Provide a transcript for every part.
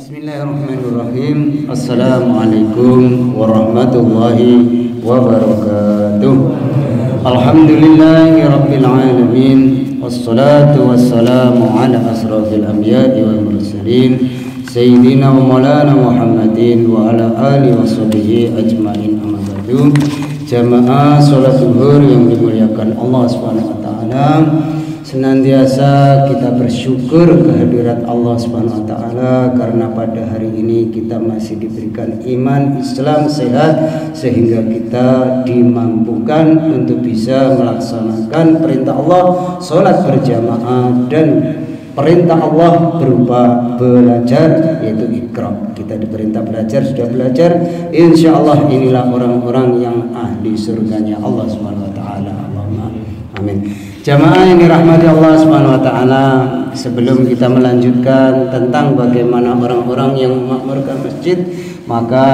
Bismillahirrahmanirrahim. Assalamualaikum warahmatullahi wabarakatuh. Alhamdulillahi rabbil alamin. Wassalatu wassalamu ala asrafil anbiya'i wal mursalin Sayyidina wa maulana Muhammadin wa ala alihi wa sahbihi ajma'in, amma ba'du. Jamaah salat zuhur yang dimuliakan Allah Subhanahu wa taala, senantiasa kita bersyukur kehadirat Allah Subhanahu wa taala karena pada hari ini kita masih diberikan iman Islam sehat sehingga kita dimampukan untuk bisa melaksanakan perintah Allah salat berjamaah dan perintah Allah berupa belajar, yaitu Iqra. Kita diperintah belajar, sudah belajar, insya Allah inilah orang-orang yang ahli surganya Allah Subhanahu wa taala. Allahumma amin. Jamaah yang dirahmati Allah Subhanahu wa taala, sebelum kita melanjutkan tentang bagaimana orang-orang yang memakmurkan masjid, maka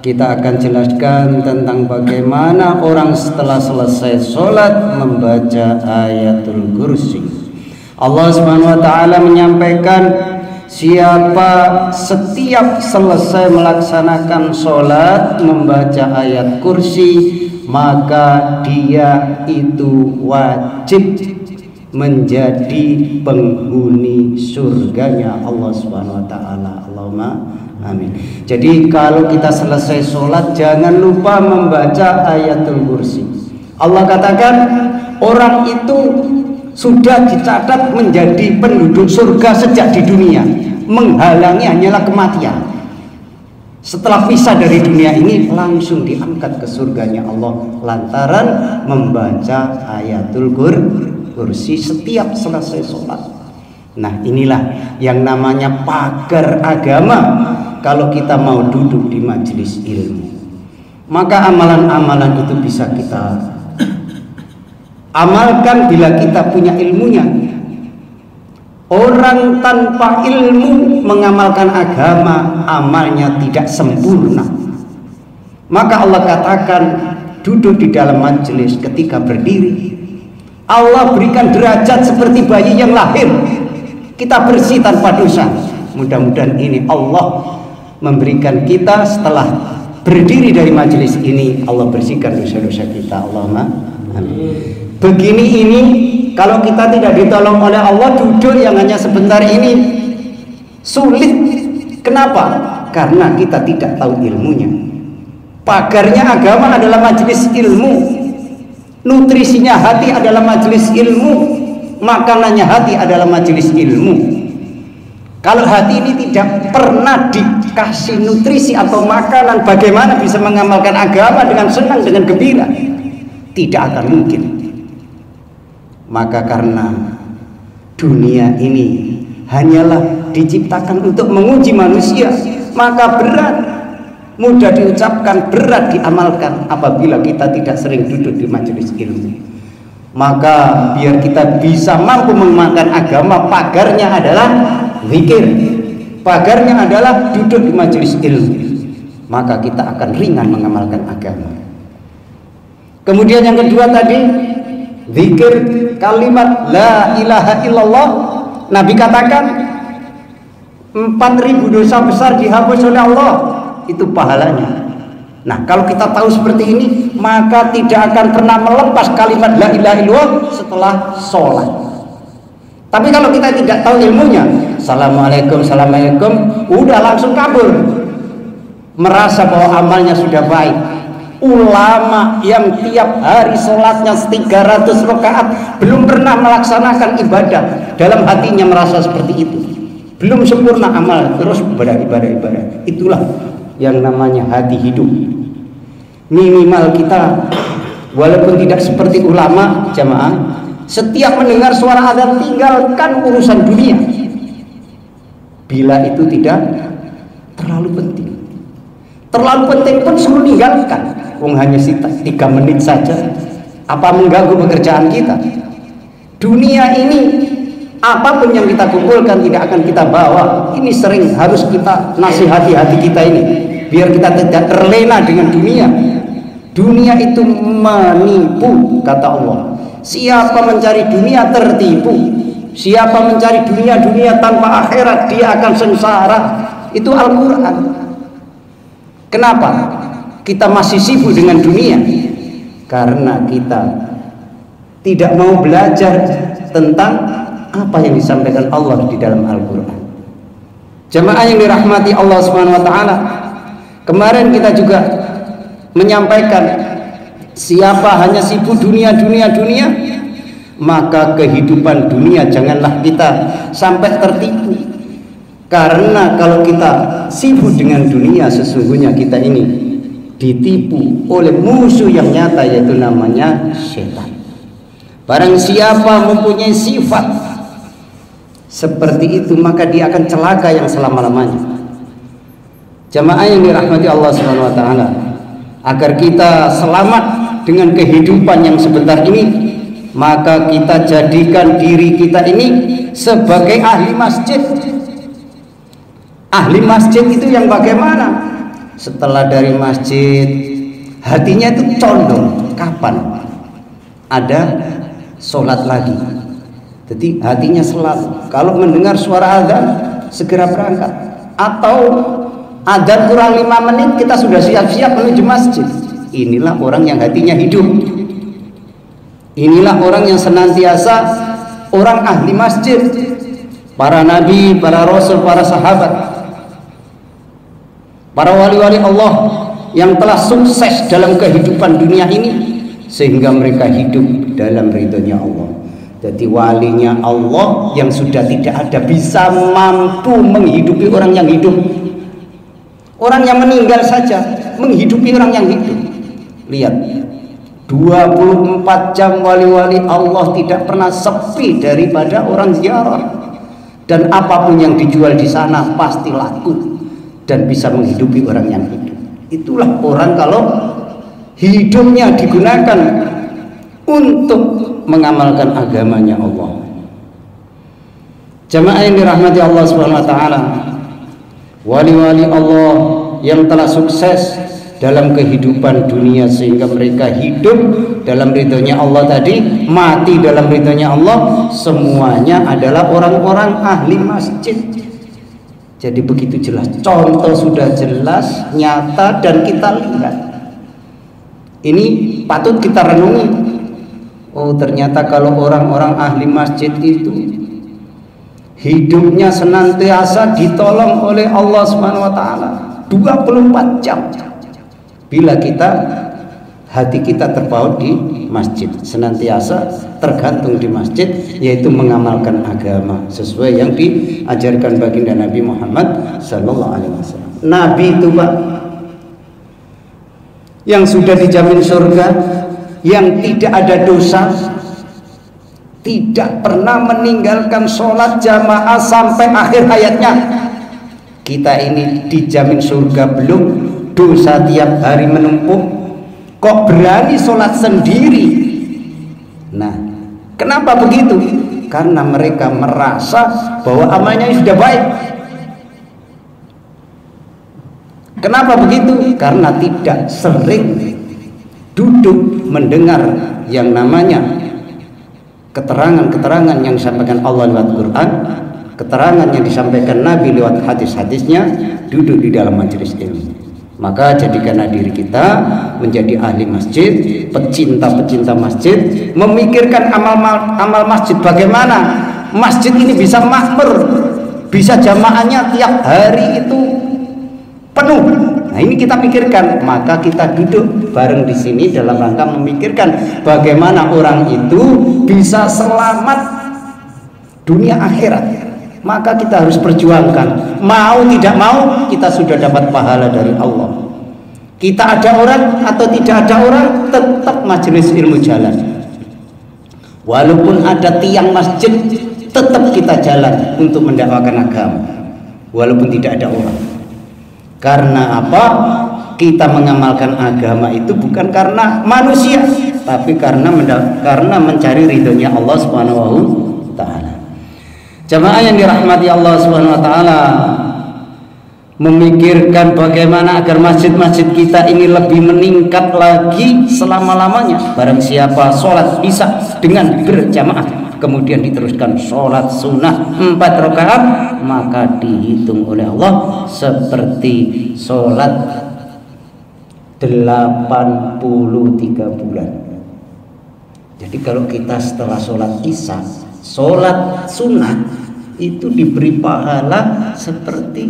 kita akan jelaskan tentang bagaimana orang setelah selesai sholat membaca ayatul kursi. Allah Subhanahu wa taala menyampaikan, siapa setiap selesai melaksanakan sholat membaca ayat kursi, maka dia itu wajib menjadi penghuni surganya Allah Subhanahu wa taala. Allahumma amin. Jadi kalau kita selesai sholat jangan lupa membaca ayatul kursi. Allah katakan orang itu sudah dicatat menjadi penduduk surga sejak di dunia, menghalangi hanyalah kematian. Setelah pisah dari dunia ini langsung diangkat ke surganya Allah lantaran membaca ayatul kursi setiap selesai sholat. Nah, inilah yang namanya pagar agama. Kalau kita mau duduk di majelis ilmu, maka amalan-amalan itu bisa kita amalkan bila kita punya ilmunya. Orang tanpa ilmu mengamalkan agama, amalnya tidak sempurna. Maka Allah katakan, duduk di dalam majelis ketika berdiri, Allah berikan derajat seperti bayi yang lahir. Kita bersih tanpa dosa. Mudah-mudahan ini Allah memberikan kita setelah berdiri dari majelis ini, Allah bersihkan dosa-dosa kita. Allahumma amin. Begini ini, kalau kita tidak ditolong oleh Allah, duduk yang hanya sebentar ini sulit. Kenapa? Karena kita tidak tahu ilmunya. Pagarnya agama adalah majelis ilmu, nutrisinya hati adalah majelis ilmu, makanannya hati adalah majelis ilmu. Kalau hati ini tidak pernah dikasih nutrisi atau makanan, bagaimana bisa mengamalkan agama dengan senang, dengan gembira? Tidak akan mungkin. Maka karena dunia ini hanyalah diciptakan untuk menguji manusia, maka berat, mudah diucapkan, berat diamalkan apabila kita tidak sering duduk di majelis ilmu. Maka biar kita bisa mampu mengamalkan agama, pagarnya adalah zikir, pagarnya adalah duduk di majelis ilmu, maka kita akan ringan mengamalkan agama. Kemudian yang kedua tadi, zikir kalimat la ilaha illallah. Nabi katakan 4.000 dosa besar dihapus oleh Allah, itu pahalanya. Nah, kalau kita tahu seperti ini, maka tidak akan pernah melepas kalimat la ilaha illallah setelah sholat. Tapi kalau kita tidak tahu ilmunya, assalamualaikum, assalamualaikum, udah langsung kabur, merasa bahwa amalnya sudah baik. Ulama yang tiap hari sholatnya 300 rakaat belum pernah melaksanakan ibadah, dalam hatinya merasa seperti itu, belum sempurna amal, terus ibadah. Itulah yang namanya hati hidup. Minimal kita walaupun tidak seperti ulama, jamaah, setiap mendengar suara azan tinggalkan urusan dunia bila itu tidak terlalu penting. Terlalu penting pun suruh tinggalkan. Hanya 3 menit saja, apa mengganggu pekerjaan kita? Dunia ini apapun yang kita kumpulkan tidak akan kita bawa. Ini sering harus kita nasihati hati kita ini, biar kita tidak terlena dengan dunia. Dunia itu menipu, kata Allah. Siapa mencari dunia tertipu. Siapa mencari dunia tanpa akhirat, dia akan sengsara. itu Al-Quran. Kenapa kita masih sibuk dengan dunia? Karena kita tidak mau belajar tentang apa yang disampaikan Allah di dalam Al-Quran. Jamaah yang dirahmati Allah Subhanahu wa taala, kemarin kita juga menyampaikan siapa hanya sibuk dunia, maka kehidupan dunia janganlah kita sampai tertipu. Karena kalau kita sibuk dengan dunia, sesungguhnya kita ini ditipu oleh musuh yang nyata, yaitu namanya setan. Barang siapa mempunyai sifat seperti itu, maka dia akan celaka yang selama-lamanya. Jamaah yang dirahmati Allah Subhanahu wa taala, agar kita selamat dengan kehidupan yang sebentar ini, maka kita jadikan diri kita ini sebagai ahli masjid. Ahli masjid itu yang bagaimana? Setelah dari masjid, hatinya itu condong kapan ada sholat lagi. Jadi hatinya selalu kalau mendengar suara azan segera berangkat, atau azan kurang 5 menit kita sudah siap-siap menuju masjid. Inilah orang yang hatinya hidup. Inilah orang yang senantiasa orang ahli masjid. Para nabi, para rasul, para sahabat, para wali-wali Allah yang telah sukses dalam kehidupan dunia ini, sehingga mereka hidup dalam ridhonya Allah. Jadi walinya Allah yang sudah tidak ada bisa mampu menghidupi orang yang hidup. Orang yang meninggal saja menghidupi orang yang hidup. Lihat, 24 jam wali-wali Allah tidak pernah sepi daripada orang ziarah, dan apapun yang dijual di sana pasti laku dan bisa menghidupi orang yang hidup. Itulah orang kalau hidupnya digunakan untuk mengamalkan agamanya Allah. Jamaah yang dirahmati Allah Subhanahu wa taala, wali-wali Allah yang telah sukses dalam kehidupan dunia sehingga mereka hidup dalam ridhonya Allah tadi, mati dalam ridhonya Allah, semuanya adalah orang-orang ahli masjid. Jadi begitu jelas, contoh sudah jelas, nyata, dan kita lihat. Ini patut kita renungi. Oh, ternyata kalau orang-orang ahli masjid itu hidupnya senantiasa ditolong oleh Allah Subhanahu wa taala 24 jam. Bila hati kita terpaut di masjid, senantiasa tergantung di masjid, yaitu mengamalkan agama sesuai yang diajarkan baginda Nabi Muhammad sallallahu alaihi wasallam. Nabi itu Pak, yang sudah dijamin surga, yang tidak ada dosa, tidak pernah meninggalkan sholat jamaah sampai akhir hayatnya. Kita ini dijamin surga belum, dosa tiap hari menumpuk, kok berani sholat sendiri. Nah, kenapa begitu? Karena mereka merasa bahwa amalnya sudah baik. Kenapa begitu? Karena tidak sering duduk mendengar yang namanya keterangan-keterangan yang disampaikan Allah lewat Quran, keterangan yang disampaikan Nabi lewat hadis-hadisnya, duduk di dalam majelis ilmu. Maka jadikanlah diri kita menjadi ahli masjid, pecinta-pecinta masjid, memikirkan amal masjid, bagaimana masjid ini bisa makmur, bisa jamaahnya tiap hari itu penuh. Nah, ini kita pikirkan, maka kita duduk bareng di sini dalam rangka memikirkan bagaimana orang itu bisa selamat dunia akhirat. Maka kita harus perjuangkan, mau tidak mau kita sudah dapat pahala dari Allah. Kita ada orang atau tidak ada orang, tetap majelis ilmu jalan. Walaupun ada tiang masjid, tetap kita jalan untuk mendakwakan agama walaupun tidak ada orang. Karena apa? Kita mengamalkan agama itu bukan karena manusia, tapi karena mencari ridhonya Allah Subhanahu wa taala. Jamaah yang dirahmati Allah Subhanahu wa taala, memikirkan bagaimana agar masjid-masjid kita ini lebih meningkat lagi selama-lamanya. Barang siapa sholat bisa dengan berjamaah, kemudian diteruskan sholat sunnah 4 rakaat, maka dihitung oleh Allah seperti sholat 83 bulan. Jadi kalau kita setelah sholat isya, sholat sunnah itu diberi pahala seperti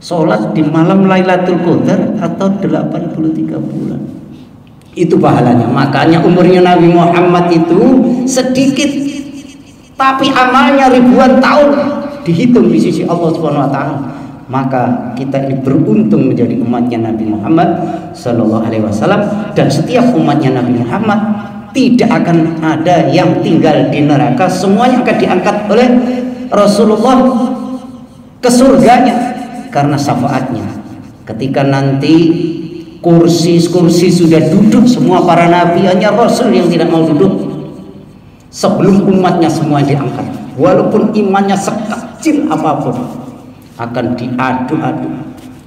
sholat di malam Lailatul Qadar atau 83 bulan. Itu pahalanya. Makanya umurnya Nabi Muhammad itu sedikit, tapi amalnya ribuan tahun dihitung di sisi Allah Subhanahu wa taala. Maka kita ini beruntung menjadi umatnya Nabi Muhammad sallallahu alaihi wasallam, dan setiap umatnya Nabi Muhammad tidak akan ada yang tinggal di neraka, semuanya akan diangkat oleh Rasulullah ke surganya karena syafaatnya. Ketika nanti kursi sudah duduk semua para nabi, hanya Rasul yang tidak mau duduk. Sebelum umatnya semua diangkat, walaupun imannya sekecil apapun, akan diadu-adu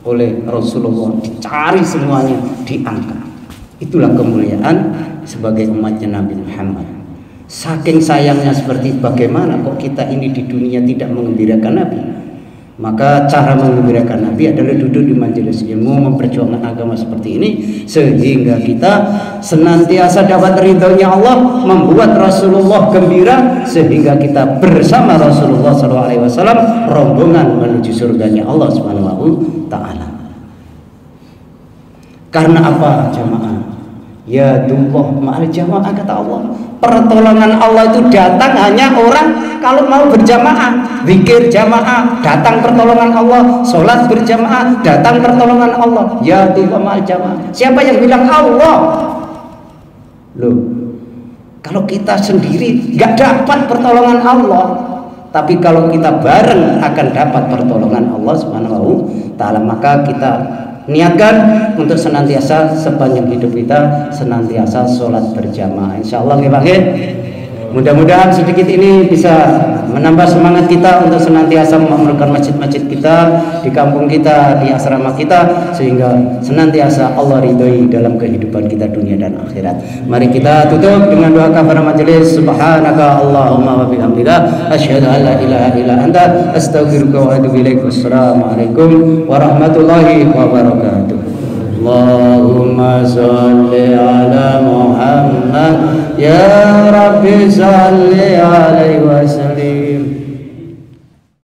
oleh Rasulullah, dicari semuanya, diangkat. Itulah kemuliaan sebagai umatnya Nabi Muhammad. Saking sayangnya seperti bagaimana kok kita ini di dunia tidak mengembirakan Nabi. Maka cara mengembirakan Nabi adalah duduk di majelis ilmu, memperjuangkan agama seperti ini, sehingga kita senantiasa dapat ridhonya Allah, membuat Rasulullah gembira, sehingga kita bersama Rasulullah SAW rombongan menuju surganya Allah Subhanahu wa taala. Karena apa jamaah? Ya dullah ma'al jamaah, kata Allah. Pertolongan Allah itu datang hanya orang kalau mau berjamaah, zikir jamaah, datang pertolongan Allah, sholat berjamaah, datang pertolongan Allah. Ya dullah ma'al jamaah. Siapa yang bilang Allah? Loh, kalau kita sendiri nggak dapat pertolongan Allah, tapi kalau kita bareng akan dapat pertolongan Allah Subhanahu wa taala. Maka kita niatkan untuk senantiasa sepanjang hidup kita senantiasa sholat berjamaah, insyaallah nggih Pak. Mudah-mudahan sedikit ini bisa menambah semangat kita untuk senantiasa memakmurkan masjid-masjid kita, di kampung kita, di asrama kita, sehingga senantiasa Allah ridhoi dalam kehidupan kita dunia dan akhirat. Mari kita tutup dengan doa kafaraah majelis. Subhanaka Allahumma wa bihamdika asyhadu an la ilaha illa anta astaghfiruka wa atubu ilaik. Wassalamualaikum warahmatullahi wabarakatuh. Allahumma salli ala Muhammad ya Rabbi salli alaihi wasallim.